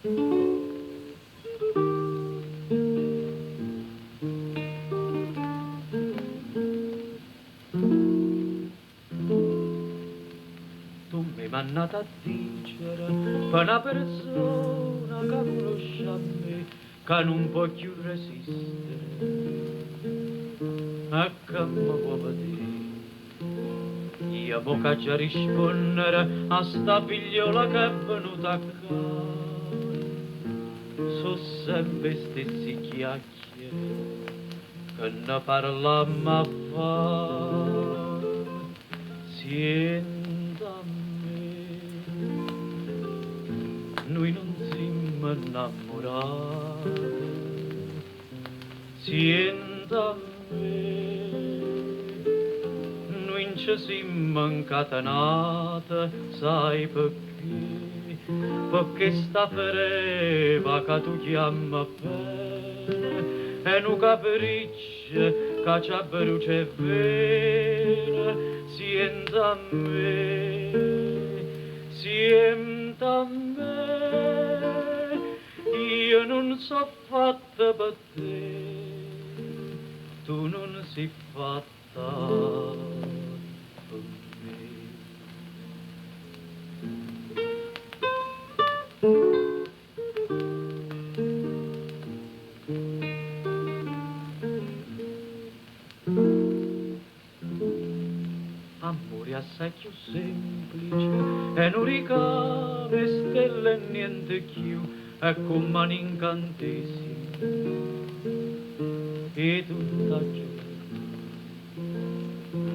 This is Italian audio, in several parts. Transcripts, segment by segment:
Tu mi mannata a dicere per una persona che conosce a me, che non può più resistere, e che mi può vedere. Io mo che già rispondere a sta figliola che è venuta a casa, so sempre stessi chiacchiere che ne parlammo a fare. Sienta a me, noi non siamo innamorati. Sienta a me, noi non ci siamo incatenati, sai perché? Perché sta fereva che tu chiami bene è un capriccio che ci brucia vera. Sienta a me, sienta a me, io non so fatta per te, tu non sei fatta per me. Amore assai più semplice e non ricade stelle e niente più, è come un incantesimo e tutta giù.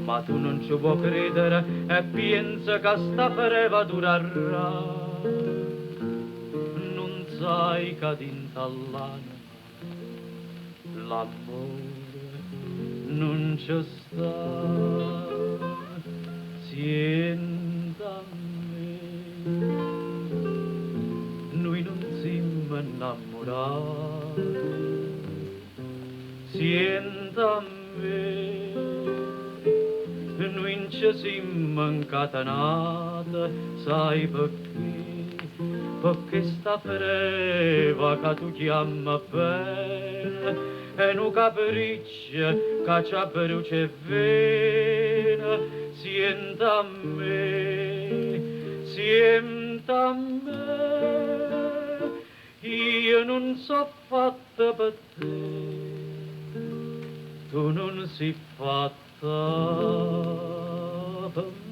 Ma tu non ci puoi credere e pensa che sta fereva durerà, non sai che t'intallana l'amore non ci sta. Sienta a me, noi non siamo innamorati. Sienta a me, noi non ci siamo incatenati, sai perché? Perché sta fereva che tu chiami bene è un capriccio che ci brucia vera. Sienta a me, sienta a me, io non so fatta per te, tu non sei fatta per me.